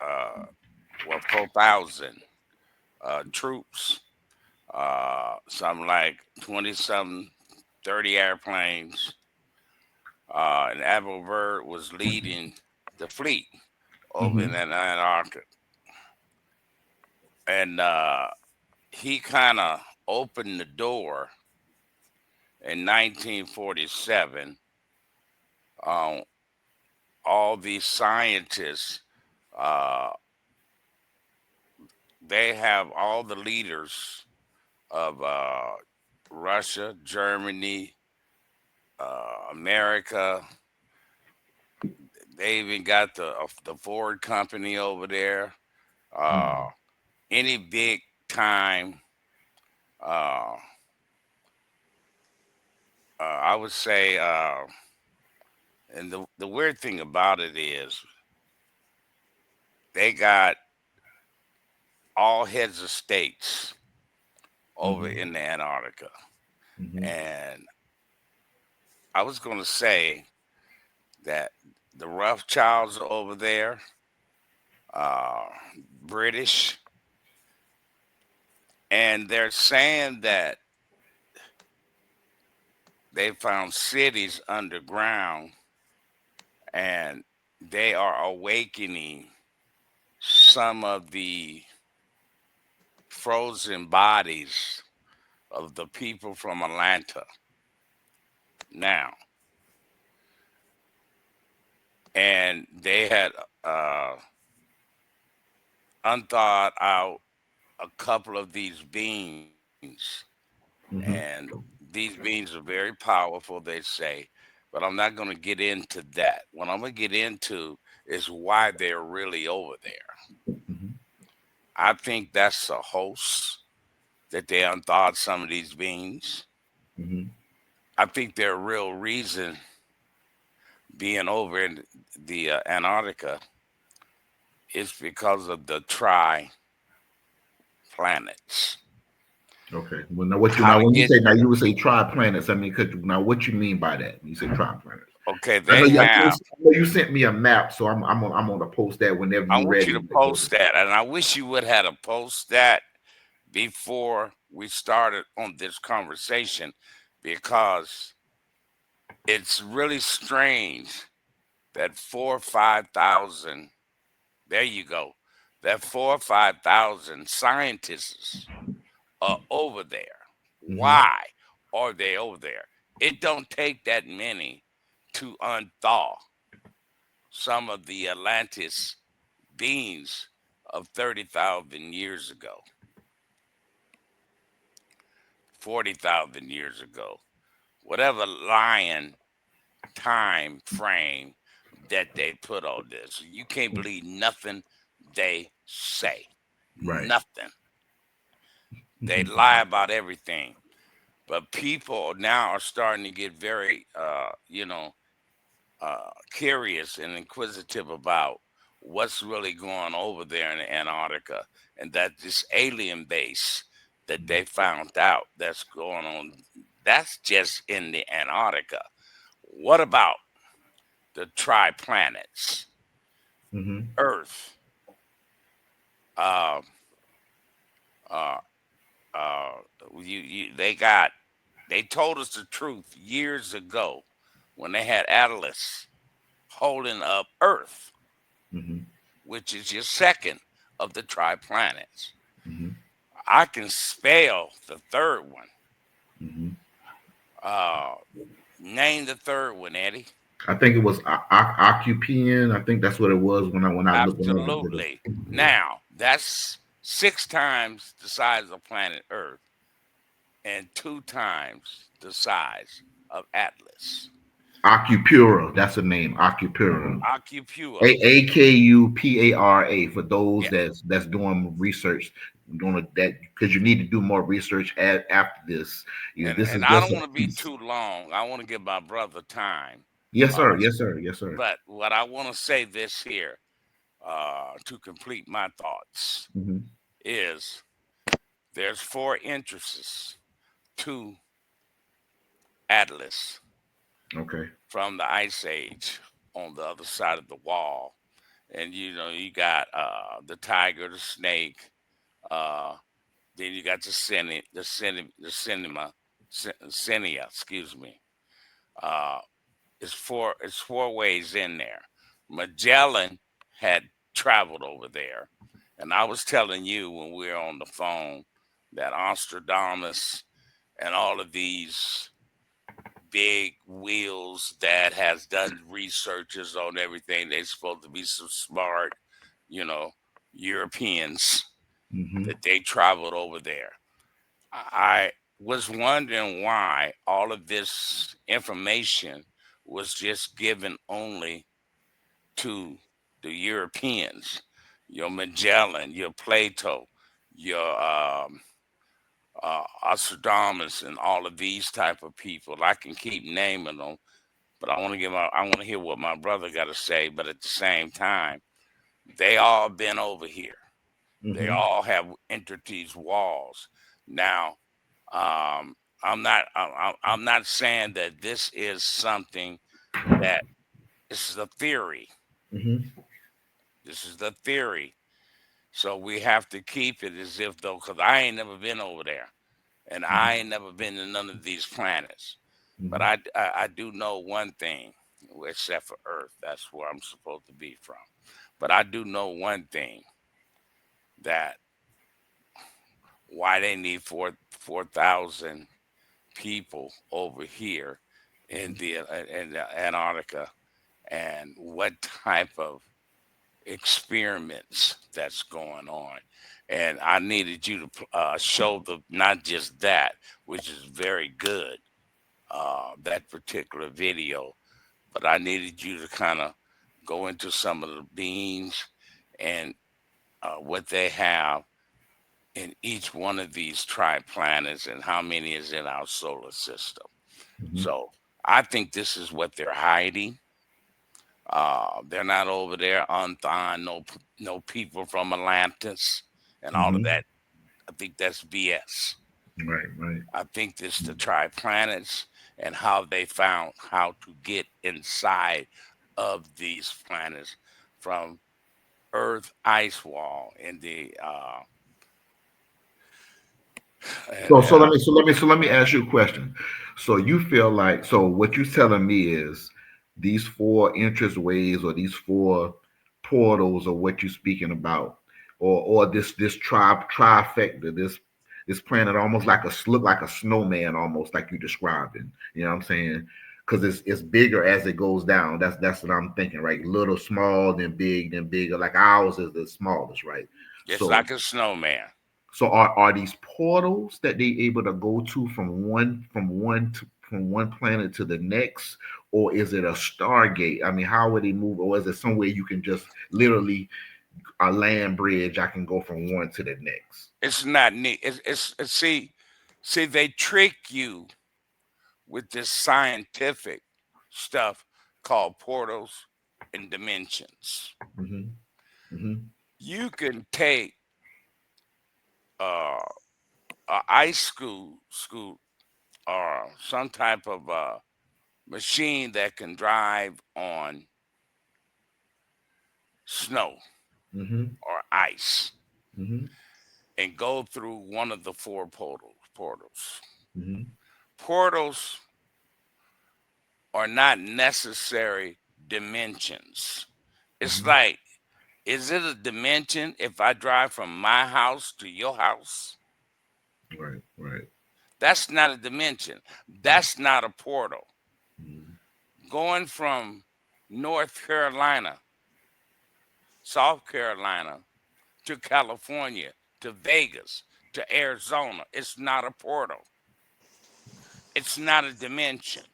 uh, 4,000 troops, something like 20 something, 30 airplanes. And Admiral Byrd was leading the fleet over in Mm-hmm. Antarctica. And he kind of opened the door in 1947. Um, all these scientists, uh, they have all the leaders of Russia, Germany, America. They even got the Ford company over there. Uh, any big time, uh, I would say, and the weird thing about it is they got all heads of states over Mm-hmm. in the Antarctica. Mm-hmm. And I was going to say that the Rothschilds are over there, uh, British, and they're saying that they found cities underground and they are awakening some of the frozen bodies of the people from Atlanta now. And they had uh, unthawed out a couple of these beings, and Mm-hmm. these beings are very powerful, they say. But I'm not going to get into that. What I'm going to get into is why they're really over there. Mm-hmm. I think that's a hoax that they unthawed some of these beings. Mm-hmm. I think their real reason being over in the Antarctica is because of the tri planets. Okay. Well, now what you How now to when you get say now you would say tri-planets. I mean, now what you mean by that? When you say tri-planets. okay? I know They you. have. I know you sent me a map, so I'm gonna post that whenever I you're want you to ready. post that, and I wish you would have to post that before we started on this conversation, because it's really strange that 4 or 5 thousand. There you go. That 4 or 5 thousand scientists are over there. Mm-hmm. Why are they over there? It don't take that many to unthaw some of the Atlantis beings of 30,000 years ago, 40,000 years ago, whatever lion time frame that they put on this. You can't believe nothing they say. Right. Nothing. They lie about everything. But people now are starting to get very, curious and inquisitive about what's really going over there in Antarctica, and that this alien base that they found out that's going on, that's just in the Antarctica. What about the tri planets? Mm-hmm. Earth, uh, uh, uh, they got, they told us the truth years ago when they had Atlas holding up Earth, Mm-hmm. which is your second of the tri planets. Mm-hmm. I can spell the third one. Mm-hmm. Uh, name the third one, Eddie. I think it was Occupien. I think that's what it was when I looked when I looked at it. Absolutely. Now, that's 6 times the size of planet Earth and 2 times the size of Atlas. Occupura. That's the name. Occupura. Occupua. Akupara for those Yeah. that's doing research, doing that because you need to do more research after this. This And is I just don't a want to be piece. too long. I want to give my brother time. Yes, Uh, sir. Yes, sir. Yes, sir. but what I want to say this here, to complete my thoughts, Hmm. is there's 4 entrances to Atlas Okay. from the Ice Age on the other side of the wall. and you got the tiger, the snake, uh, then you got the excuse me. Uh, it's four ways in there. Magellan had traveled over there, and I was telling you when we were on the phone that Nostradamus and all of these big wheels that has done researches on everything. They supposed to be some smart, you know, Europeans Hmm. that they traveled over there. I was wondering why all of this information was just given only to the Europeans. Your Magellan, your Plato, your Nostradamus, and all of these type of people. I can keep naming them, but I want to hear what my brother got to say. But at the same time, they all been over here. They Hmm. all have entered these walls. Now, I'm not saying that this is something that this is a theory. Hmm. This is the theory. So we have to keep it as if though, because I ain't never been over there, and I ain't never been to none of these planets. But Hmm. I do know one thing, except for Earth. That's where I'm supposed to be from. But I do know one thing, that why they need 4,000 people over here in the Antarctica, and what type of experiments that's going on. And I needed you to show the not just that, which is very good, that particular video, but I needed you to kind of go into some of the beings and what they have in each one of these triplanets and how many is in our solar system. Hmm. So I think this is what they're hiding. They're not over there unthawing no people from Atlantis and all of Hmm. that. I think that's BS. Right, right. I think this the triplanets and how they found how to get inside of these planets from Earth ice wall in the and, So and let me ask you a question. So you feel like, so what you're telling me is these four entrance ways or these four portals or what you're speaking about, or this trifecta, this planet almost like look like a snowman, almost like you describing. You know what I'm saying? Because it's bigger as it goes down. That's what I'm thinking, right? Little, small, then bigger. Like ours is the smallest, right? it's So like a snowman. so are these portals that they able to go to from one planet to the next, or is it a stargate? I mean, how would they move, or is it somewhere you can just literally a land bridge? I can go from one to the next. It's not neat. See, they trick you with this scientific stuff called portals and dimensions. Hmm. Hmm. You can take uh, a ice scoot or some type of machine that can drive on snow Hmm. or ice Hmm. and go through one of the four portals. Hmm. Portals are not necessary dimensions. It's Hmm. like, is it a dimension if I drive from my house to your house? Right, right. That's not a dimension. That's not a portal. Hmm. Going from North Carolina, South Carolina to California to Vegas to Arizona, it's not a portal. It's not a dimension.